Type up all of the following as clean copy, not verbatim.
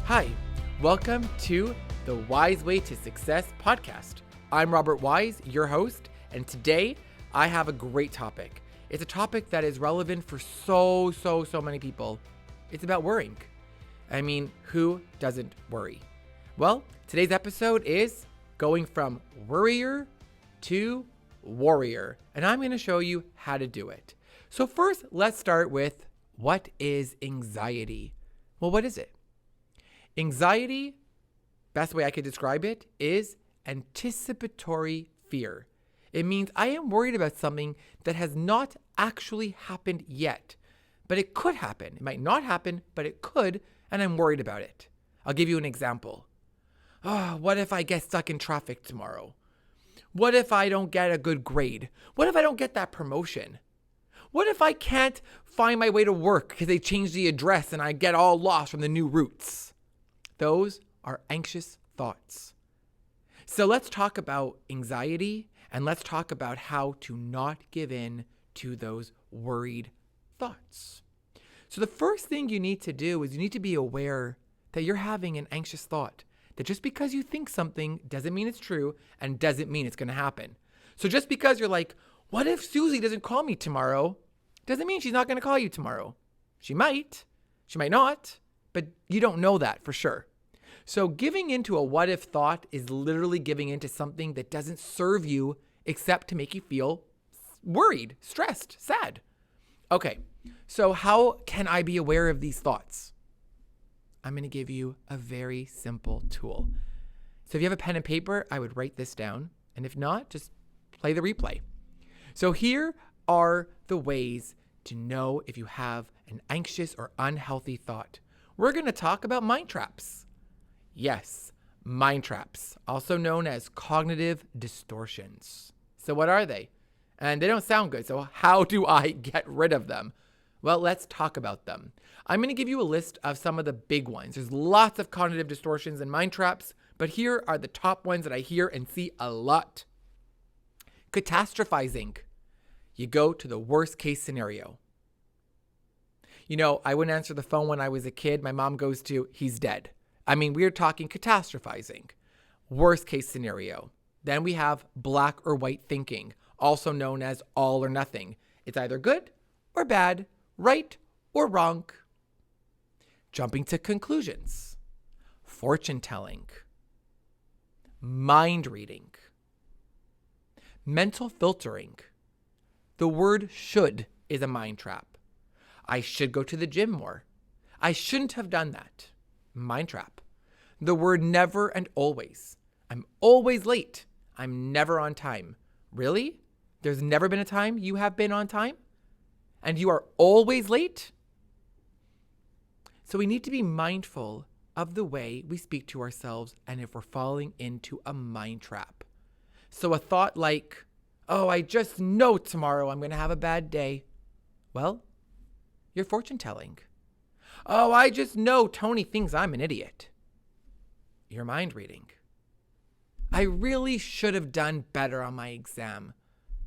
Hi, welcome to the Wise Way to Success podcast. I'm Robert Wise, your host, and today I have a great topic. It's a topic that is relevant for so many people. It's about worrying. I mean, who doesn't worry? Well, today's episode is going from Worrier to Worrier, and I'm going to show you how to do it. So first, let's start with what is anxiety? Well, what is it? Anxiety, best way I could describe it, is anticipatory fear. It means I am worried about something that has not actually happened yet, but it could happen. It might not happen, but it could, and I'm worried about it. I'll give you an example. What if I get stuck in traffic tomorrow? What if I don't get a good grade? What if I don't get that promotion? What if I can't find my way to work because they changed the address and I get all lost from the new routes? Those are anxious thoughts. So let's talk about anxiety and let's talk about how to not give in to those worried thoughts. So the first thing you need to do is you need to be aware that you're having an anxious thought. That just because you think something doesn't mean it's true and doesn't mean it's going to happen. So just because you're like, what if Susie doesn't call me tomorrow? Doesn't mean she's not going to call you tomorrow. She might not, but you don't know that for sure. So giving into a what if thought is literally giving into something that doesn't serve you except to make you feel worried, stressed, sad. Okay, so how can I be aware of these thoughts? I'm going to give you a very simple tool. So if you have a pen and paper, I would write this down. And if not, just play the replay. So here are the ways to know if you have an anxious or unhealthy thought. We're going to talk about mind traps. Yes, mind traps, also known as cognitive distortions. So what are they? And they don't sound good. So how do I get rid of them? Well, let's talk about them. I'm going to give you a list of some of the big ones. There's lots of cognitive distortions and mind traps, but here are the top ones that I hear and see a lot. Catastrophizing. You go to the worst case scenario. You know, I wouldn't answer the phone when I was a kid. My mom goes to, he's dead. I mean, we're talking catastrophizing. Worst case scenario. Then we have black or white thinking, also known as all or nothing. It's either good or bad, right or wrong. Jumping to conclusions. Fortune telling. Mind reading. Mental filtering. The word should is a mind trap. I should go to the gym more. I shouldn't have done that. Mind trap. The word never and always. I'm always late. I'm never on time. Really? There's never been a time you have been on time? And you are always late? So we need to be mindful of the way we speak to ourselves and if we're falling into a mind trap. So a thought like, I just know tomorrow I'm going to have a bad day. Well, you're fortune telling. I just know Tony thinks I'm an idiot. You're mind reading. I really should have done better on my exam.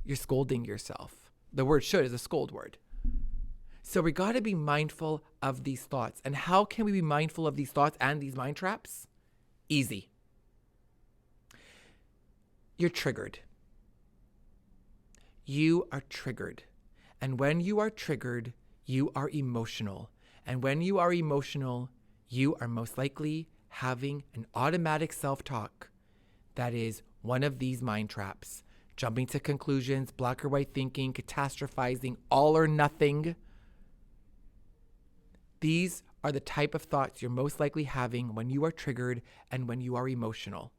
You're scolding yourself. The word should is a scold word. So we got to be mindful of these thoughts. And how can we be mindful of these thoughts and these mind traps? Easy. You're triggered. You are triggered. And when you are triggered, you are emotional. And when you are emotional, you are most likely having an automatic self-talk that is one of these mind traps. Jumping to conclusions, black or white thinking, catastrophizing, all or nothing. These are the type of thoughts you're most likely having when you are triggered and when you are emotional.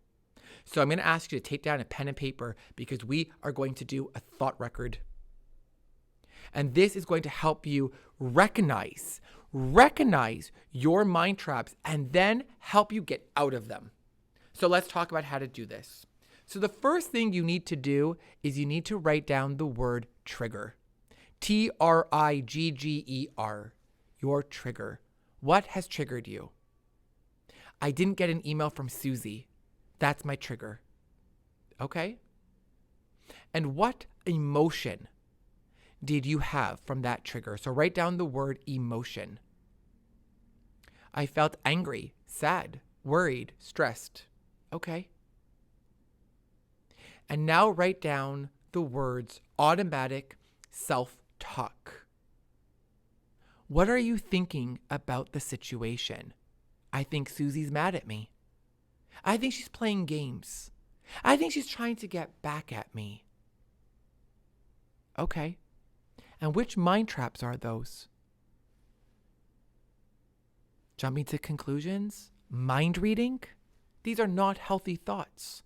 So I'm going to ask you to take down a pen and paper because we are going to do a thought record. And this is going to help you recognize your mind traps and then help you get out of them. So let's talk about how to do this. So the first thing you need to do is you need to write down the word trigger. Trigger. Your trigger. What has triggered you? I didn't get an email from Susie. That's my trigger. Okay? And what emotion did you have from that trigger? So write down the word emotion. I felt angry, sad, worried, stressed. Okay. And now write down the words automatic self-talk. What are you thinking about the situation? I think Susie's mad at me. I think she's playing games. I think she's trying to get back at me. Okay. And which mind traps are those? Jumping to conclusions? Mind reading? These are not healthy thoughts.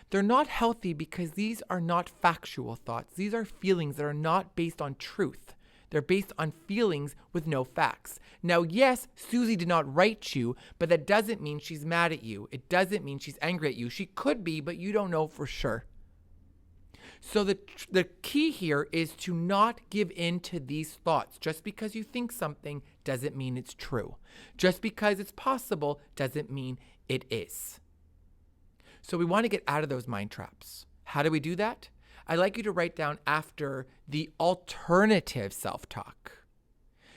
They're not healthy because these are not factual thoughts. These are feelings that are not based on truth. They're based on feelings with no facts. Now, yes, Susie did not write you, but that doesn't mean she's mad at you. It doesn't mean she's angry at you. She could be, but you don't know for sure. So the key here is to not give in to these thoughts. Just because you think something doesn't mean it's true. Just because it's possible doesn't mean it is. So we want to get out of those mind traps. How do we do that? I'd like you to write down after the alternative self-talk.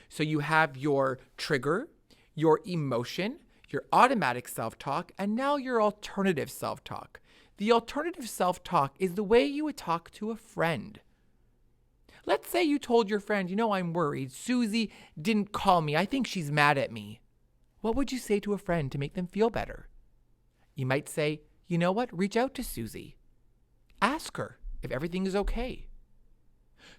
So you have your trigger, your emotion, your automatic self-talk, and now your alternative self-talk. The alternative self-talk is the way you would talk to a friend. Let's say you told your friend, I'm worried. Susie didn't call me. I think she's mad at me. What would you say to a friend to make them feel better? You might say, you know what? Reach out to Susie. Ask her if everything is okay.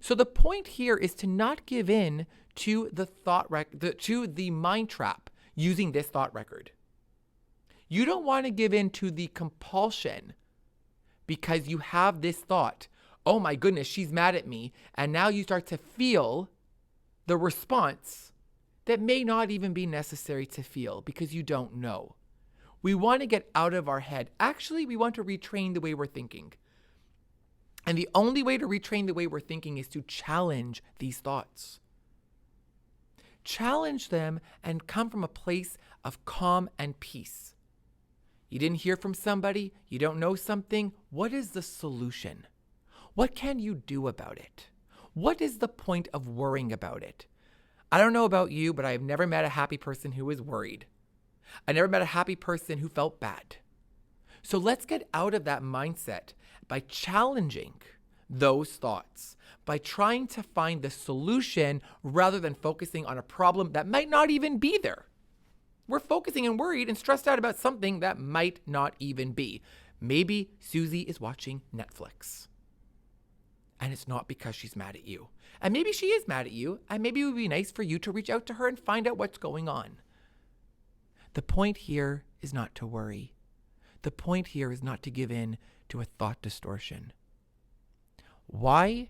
So the point here is to not give in to the mind trap using this thought record. You don't want to give in to the compulsion because you have this thought, oh my goodness, she's mad at me. And now you start to feel the response that may not even be necessary to feel because you don't know. We want to get out of our head. Actually, we want to retrain the way we're thinking. And the only way to retrain the way we're thinking is to challenge these thoughts. Challenge them and come from a place of calm and peace. You didn't hear from somebody, you don't know something. What is the solution? What can you do about it? What is the point of worrying about it? I don't know about you, but I have never met a happy person who is worried. I never met a happy person who felt bad. So let's get out of that mindset by challenging those thoughts, by trying to find the solution rather than focusing on a problem that might not even be there. We're focusing and worried and stressed out about something that might not even be. Maybe Susie is watching Netflix. And it's not because she's mad at you. And maybe she is mad at you. And maybe it would be nice for you to reach out to her and find out what's going on. The point here is not to worry. The point here is not to give in to a thought distortion. Why?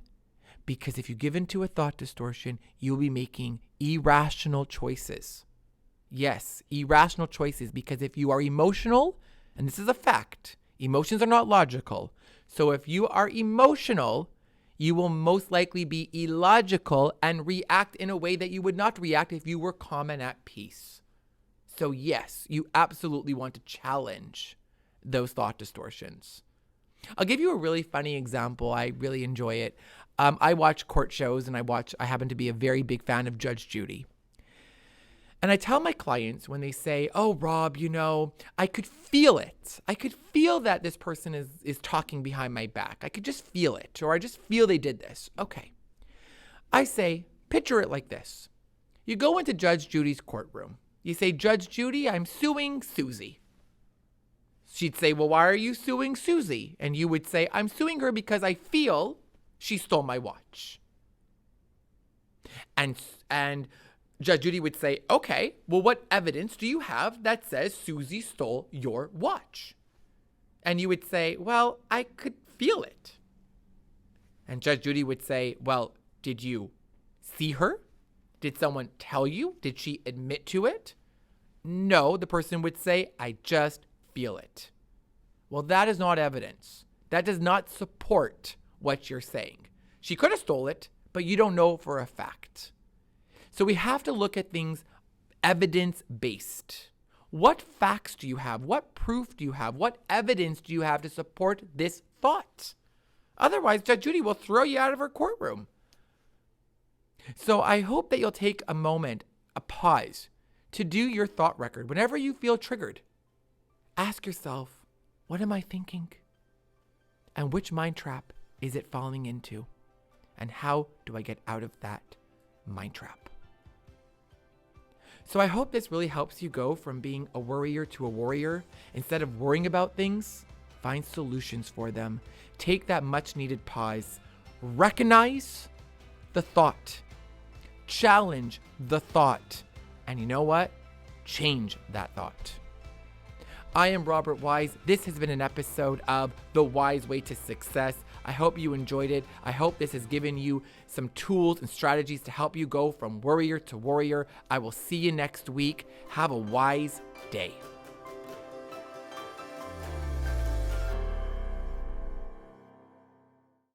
Because if you give in to a thought distortion, you'll be making irrational choices. Yes, irrational choices, because if you are emotional, and this is a fact, emotions are not logical. So if you are emotional, you will most likely be illogical and react in a way that you would not react if you were calm and at peace. So yes, you absolutely want to challenge those thought distortions. I'll give you a really funny example. I really enjoy it. I watch court shows and I happen to be a very big fan of Judge Judy. And I tell my clients when they say, oh, Rob, I could feel it. I could feel that this person is talking behind my back. I could just feel it, or I just feel they did this. Okay. I say, picture it like this. You go into Judge Judy's courtroom. You say, Judge Judy, I'm suing Susie. She'd say, well, why are you suing Susie? And you would say, I'm suing her because I feel she stole my watch. And Judge Judy would say, okay, well, what evidence do you have that says Susie stole your watch? And you would say, well, I could feel it. And Judge Judy would say, well, did you see her? Did someone tell you? Did she admit to it? No, the person would say, I just feel it. Well, that is not evidence. That does not support what you're saying. She could have stole it, but you don't know for a fact. So we have to look at things evidence-based. What facts do you have? What proof do you have? What evidence do you have to support this thought? Otherwise, Judge Judy will throw you out of her courtroom. So I hope that you'll take a moment, a pause, to do your thought record. Whenever you feel triggered, ask yourself, what am I thinking? And which mind trap is it falling into? And how do I get out of that mind trap? So I hope this really helps you go from being a worrier to a warrior. Instead of worrying about things, find solutions for them. Take that much needed pause. Recognize the thought. Challenge the thought. And you know what? Change that thought. I am Robert Wise. This has been an episode of The Wise Way to Success. I hope you enjoyed it. I hope this has given you some tools and strategies to help you go from worrier to warrior. I will see you next week. Have a wise day.